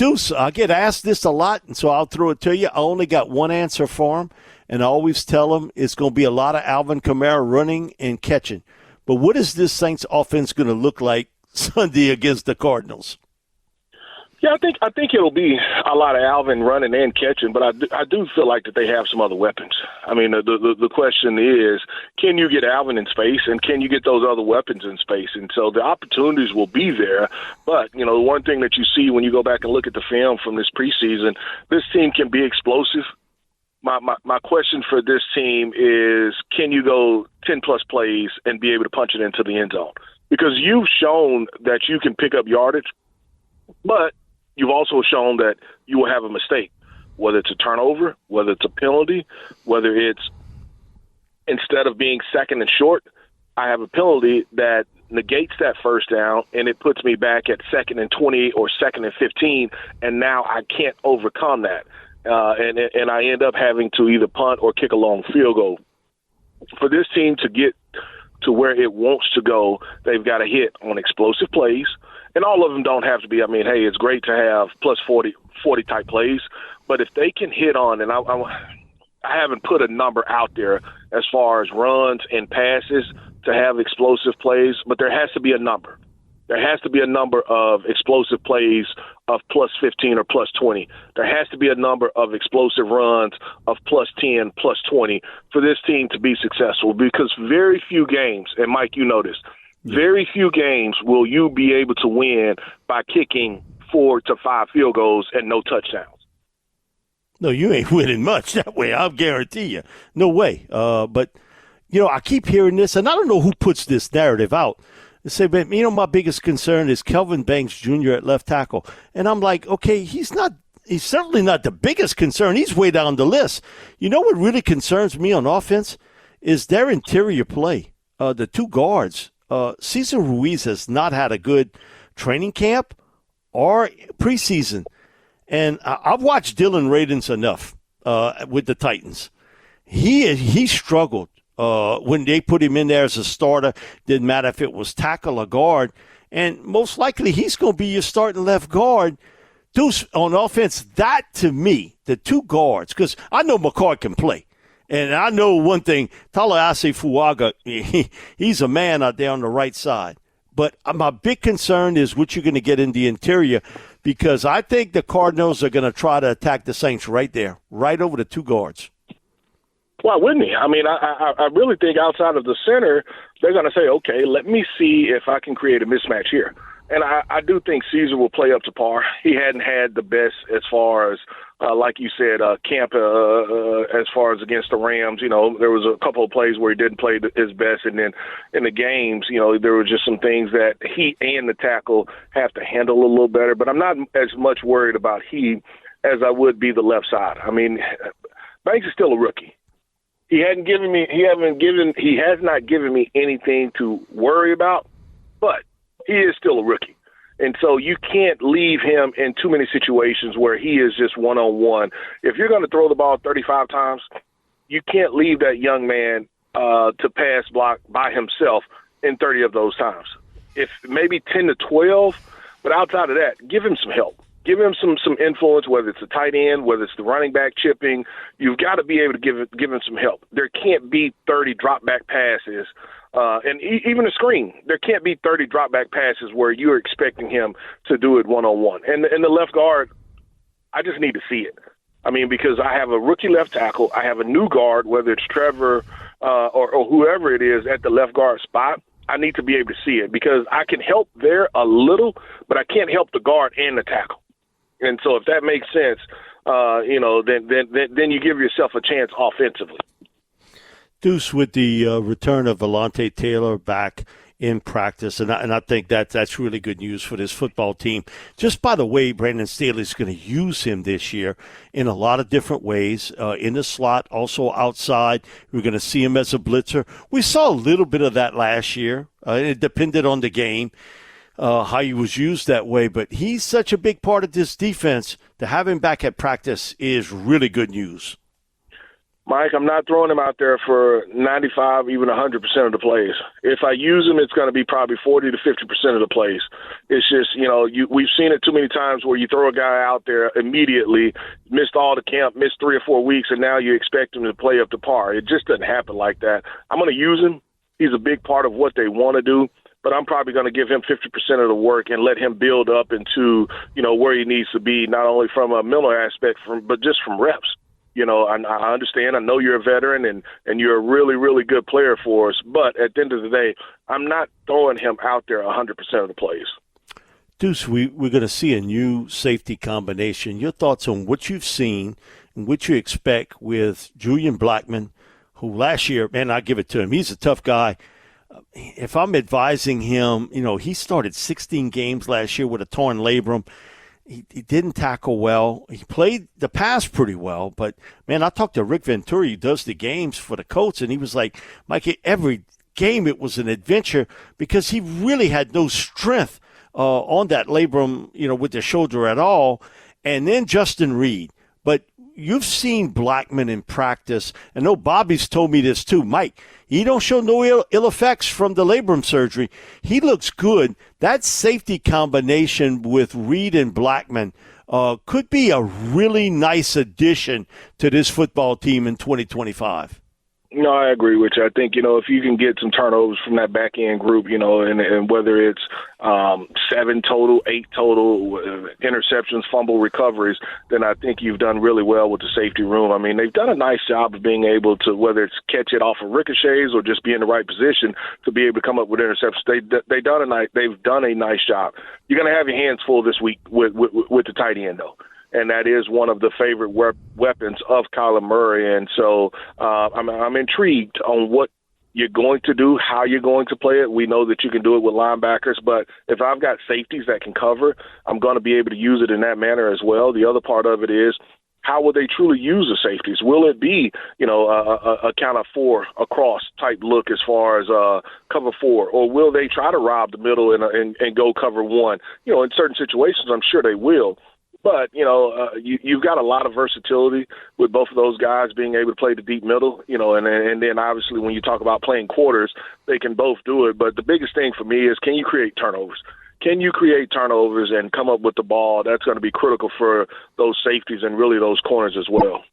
Deuce, I get asked this a lot, and so I'll throw it to you. I only got one answer for him, and I always tell him it's going to be a lot of Alvin Kamara running and catching. But what is this Saints offense going to look like Sunday against the Cardinals? Yeah, I think it'll be a lot of Alvin running and catching, but I do feel like that they have some other weapons. I mean, the question is, can you get Alvin in space, and can you get those other weapons in space? And so the opportunities will be there. But, you know, the one thing that you see when you go back and look at the film from this preseason, this team can be explosive. My question for this team is, can you go 10-plus plays and be able to punch it into the end zone? Because you've shown that you can pick up yardage, but you've also shown that you will have a mistake, whether it's a turnover, whether it's a penalty, whether it's instead of being second and short, I have a penalty that negates that first down, and it puts me back at 2nd and 20 or 2nd and 15, and now I can't overcome that. And I end up having to either punt or kick a long field goal. For this team to get to where it wants to go, they've got to hit on explosive plays. And all of them don't have to be, I mean, hey, it's great to have plus 40 type plays. But if they can hit on, and I haven't put a number out there as far as runs and passes to have explosive plays, but there has to be a number. There has to be a number of explosive plays of plus 15 or plus 20. There has to be a number of explosive runs of plus 10, plus 20 for this team to be successful, because very few games, and Mike, you know this, very few games will you be able to win by kicking 4 to 5 field goals and no touchdowns. No, you ain't winning much that way, I'll guarantee you. No way. But, you know, I keep hearing this, and I don't know who puts this narrative out. They say, but, you know, my biggest concern is Kelvin Banks Jr. at left tackle. And I'm like, okay, he's certainly not the biggest concern. He's way down the list. You know what really concerns me on offense is their interior play. The two guards. Cesar Ruiz has not had a good training camp or preseason. And I've watched Dylan Radins enough with the Titans. He struggled when they put him in there as a starter. Didn't matter if it was tackle or guard. And most likely he's going to be your starting left guard. Deuce, on offense, that to me, the two guards, because I know McCord can play. And I know one thing, Tallahassee Fuaga, he's a man out there on the right side. But my big concern is what you're going to get in the interior, because I think the Cardinals are going to try to attack the Saints right there, right over the two guards. Why wouldn't he? I mean, I really think outside of the center, they're going to say, okay, let me see if I can create a mismatch here. And I do think Caesar will play up to par. He hadn't had the best as far as, like you said, camp as far as against the Rams. You know, there was a couple of plays where he didn't play his best. And then in the games, you know, there were just some things that he and the tackle have to handle a little better. But I'm not as much worried about he as I would be the left side. I mean, Banks is still a rookie. He has not given me anything to worry about, but he is still a rookie. And so you can't leave him in too many situations where he is just one-on-one. If you're going to throw the ball 35 times, you can't leave that young man to pass block by himself in 30 of those times. If maybe 10 to 12, but outside of that, give him some help. Give him some influence, whether it's a tight end, whether it's the running back chipping. You've got to be able to give him some help. There can't be 30 drop-back passes. And even a screen, there can't be 30 drop-back passes where you're expecting him to do it one-on-one. And the left guard, I just need to see it. I mean, because I have a rookie left tackle, I have a new guard, whether it's Trevor or whoever it is at the left guard spot. I need to be able to see it, because I can help there a little, but I can't help the guard and the tackle. And so if that makes sense, then you give yourself a chance offensively. Deuce, with the return of Volante Taylor back in practice, and I think that's really good news for this football team. Just by the way, Brandon Staley's going to use him this year in a lot of different ways, in the slot, also outside. We're going to see him as a blitzer. We saw a little bit of that last year. It depended on the game, how he was used that way, but he's such a big part of this defense. To have him back at practice is really good news. Mike, I'm not throwing him out there for 95, even 100% of the plays. If I use him, it's going to be probably 40 to 50% of the plays. It's just, we've seen it too many times where you throw a guy out there immediately, missed all the camp, missed 3 or 4 weeks, and now you expect him to play up to par. It just doesn't happen like that. I'm going to use him. He's a big part of what they want to do, but I'm probably going to give him 50% of the work and let him build up into, where he needs to be, not only from a Miller aspect, but just from reps. I understand. I know you're a veteran and you're a really, really good player for us. But at the end of the day, I'm not throwing him out there 100% of the plays. Deuce, we're going to see a new safety combination. Your thoughts on what you've seen and what you expect with Julian Blackmon, who last year, man, I give it to him. He's a tough guy. If I'm advising him, he started 16 games last year with a torn labrum. He didn't tackle well. He played the pass pretty well. But, man, I talked to Rick Venturi, who does the games for the Colts, and he was like, Mike, every game it was an adventure because he really had no strength on that labrum, with the shoulder at all. And then Justin Reed. But you've seen Blackmon in practice. I know Bobby's told me this too. Mike, he don't show no ill effects from the labrum surgery. He looks good. That safety combination with Reed and Blackmon could be a really nice addition to this football team in 2025. No, I agree with you. I think, if you can get some turnovers from that back end group, and whether it's 7 total, 8 total interceptions, fumble recoveries, then I think you've done really well with the safety room. I mean, they've done a nice job of being able to, whether it's catch it off of ricochets or just be in the right position to be able to come up with interceptions. They've done a nice job. You're going to have your hands full this week with the tight end, though. And that is one of the favorite weapons of Kyler Murray. And so I'm intrigued on what you're going to do, how you're going to play it. We know that you can do it with linebackers, but if I've got safeties that can cover, I'm going to be able to use it in that manner as well. The other part of it is, how will they truly use the safeties? Will it be, a kind of 4 across type look as far as cover 4, or will they try to rob the middle and go cover 1? In certain situations, I'm sure they will. But, you've got a lot of versatility with both of those guys being able to play the deep middle, and then obviously when you talk about playing quarters, they can both do it. But the biggest thing for me is, can you create turnovers? Can you create turnovers and come up with the ball? That's going to be critical for those safeties and really those corners as well.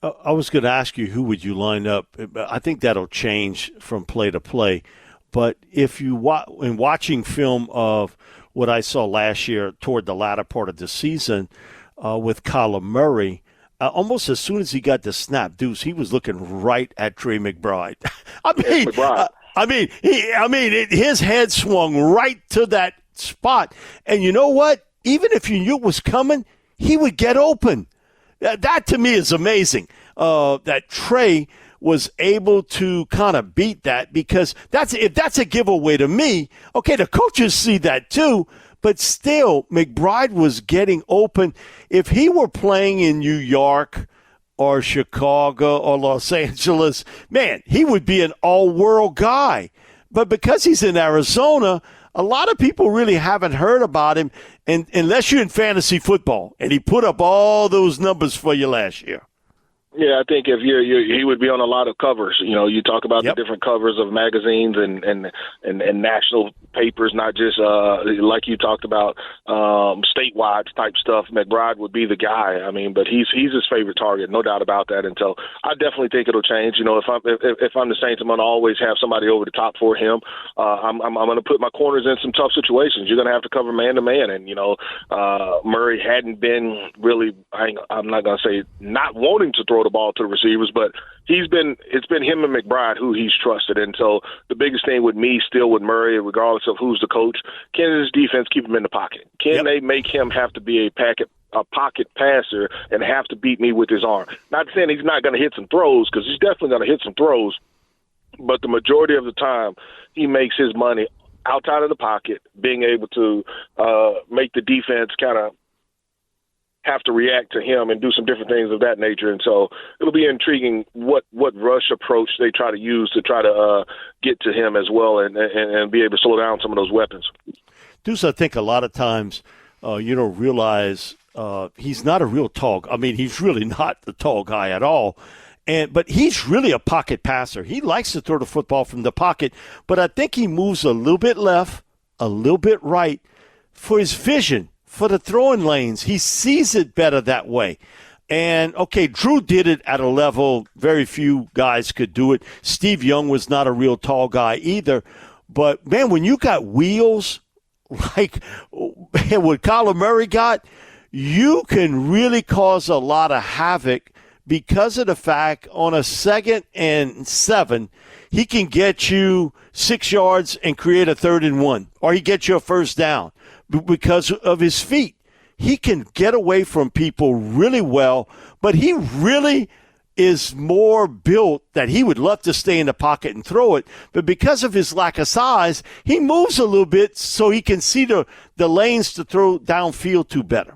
I was going to ask you, who would you line up? I think that'll change from play to play. But if you in watching film of what I saw last year toward the latter part of the season with Kyler Murray, almost as soon as he got the snap, Deuce, he was looking right at Trey McBride. His head swung right to that spot. And you know what? Even if you knew it was coming, he would get open. That to me is amazing, that Trey was able to kind of beat that, because if that's a giveaway to me, okay, the coaches see that too, but still, McBride was getting open. If he were playing in New York or Chicago or Los Angeles, man, he would be an all-world guy. But because he's in Arizona, a lot of people really haven't heard about him, and unless you're in fantasy football, and he put up all those numbers for you last year. Yeah, I think if he would be on a lot of covers. You talk about the different covers of magazines and national papers, not just like you talked about statewide type stuff. McBride would be the guy. I mean, but he's his favorite target, no doubt about that. And so I definitely think it'll change. If I'm the Saints, I'm going to always have somebody over the top for him. I'm going to put my corners in some tough situations. You're going to have to cover man to man, and Murray hadn't been really. I'm not going to say not wanting to throw the ball to the receivers, but it's been him and McBride who he's trusted. And so the biggest thing with me still with Murray, regardless of who's the coach, can his defense keep him in the pocket? Can they make him have to be a pocket passer and have to beat me with his arm? Not saying he's not going to hit some throws, because he's definitely going to hit some throws, but the majority of the time he makes his money outside of the pocket, being able to make the defense kind of have to react to him and do some different things of that nature. And so it'll be intriguing what rush approach they try to use to try to get to him as well, and be able to slow down some of those weapons. Deuce, I think a lot of times you don't realize he's not a real tall. I mean, he's really not the tall guy at all. But he's really a pocket passer. He likes to throw the football from the pocket, but I think he moves a little bit left, a little bit right for his vision, for the throwing lanes. He sees it better that way. And, okay, Drew did it at a level very few guys could do it. Steve Young was not a real tall guy either. But, man, when you got wheels like what Kyler Murray got, you can really cause a lot of havoc because of the fact on a 2nd and 7, he can get you 6 yards and create a 3rd and 1, or he gets you a first down because of his feet. He can get away from people really well, but he really is more built that he would love to stay in the pocket and throw it. But because of his lack of size, he moves a little bit so he can see the lanes to throw downfield to better.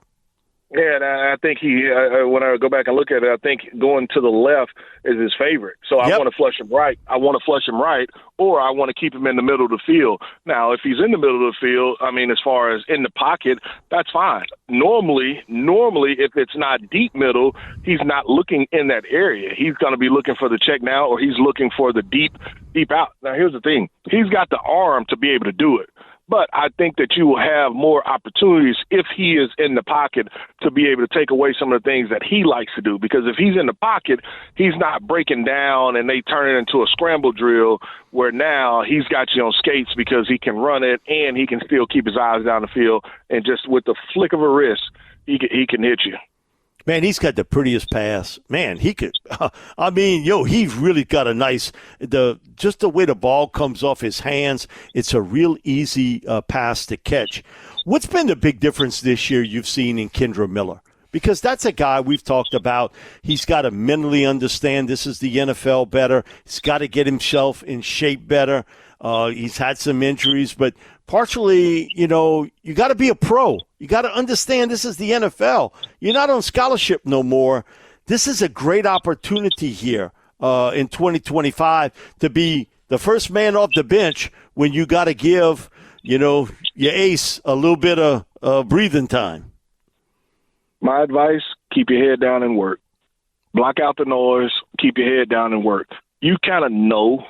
Yeah, and I think when I go back and look at it, I think going to the left is his favorite. So I want to flush him right. Or I want to keep him in the middle of the field. Now, if he's in the middle of the field, I mean, as far as in the pocket, that's fine. Normally, if it's not deep middle, he's not looking in that area. He's going to be looking for the check now, or he's looking for the deep out. Now, here's the thing. He's got the arm to be able to do it. But I think that you will have more opportunities if he is in the pocket to be able to take away some of the things that he likes to do. Because if he's in the pocket, he's not breaking down and they turn it into a scramble drill where now he's got you on skates because he can run it and he can still keep his eyes down the field. And just with the flick of a wrist, he can hit you. Man, he's got the prettiest pass. Man, he could. He's really got a nice. Just the way the ball comes off his hands, it's a real easy pass to catch. What's been the big difference this year you've seen in Kendre Miller? Because that's a guy we've talked about. He's got to mentally understand this is the NFL better. He's got to get himself in shape better. He's had some injuries, but partially, you got to be a pro. You got to understand this is the NFL. You're not on scholarship no more. This is a great opportunity here in 2025 to be the first man off the bench when you got to give, your ace a little bit of breathing time. My advice, keep your head down and work. Block out the noise, keep your head down and work. You kind of know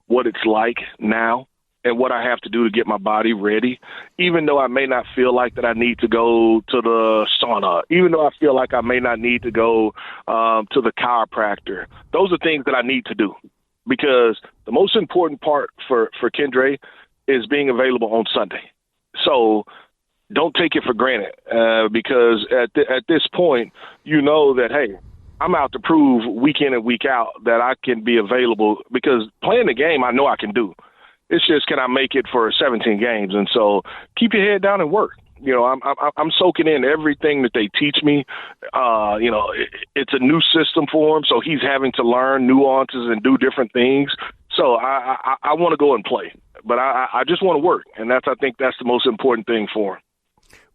what it's like now and what I have to do to get my body ready, even though I may not feel like that I need to go to the sauna, even though I feel like I may not need to go to the chiropractor. Those are things that I need to do because the most important part for Kendre is being available on Sunday. So don't take it for granted because at this point, you know that, hey, I'm out to prove week in and week out that I can be available because playing the game I know I can do. It's just, can I make it for 17 games? And so keep your head down and work. I'm soaking in everything that they teach me. It's a new system for him, so he's having to learn nuances and do different things. So I want to go and play, but I just want to work, and I think that's the most important thing for him.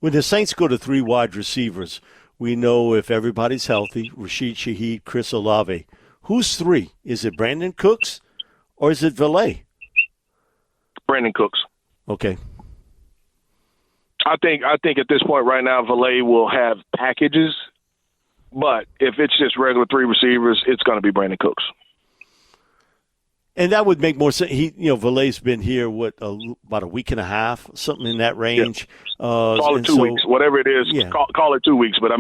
When the Saints go to 3 wide receivers, we know if everybody's healthy, Rashid Shaheed, Chris Olave. Who's 3? Is it Brandon Cooks or is it Valet? Brandon Cooks. Okay. I think at this point right now, Valet will have packages, but if it's just regular 3 receivers, it's going to be Brandon Cooks. And that would make more sense. Valet's been here, about a week and a half, something in that range. Yeah. Call it 2 weeks, whatever it is. Yeah. Call it 2 weeks, but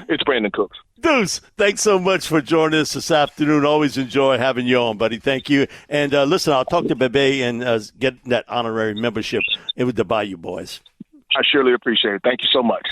it's Brandon Cooks. Deuce, thanks so much for joining us this afternoon. Always enjoy having you on, buddy. Thank you. And listen, I'll talk to Bebe and get that honorary membership with the Bayou Boys. I surely appreciate it. Thank you so much.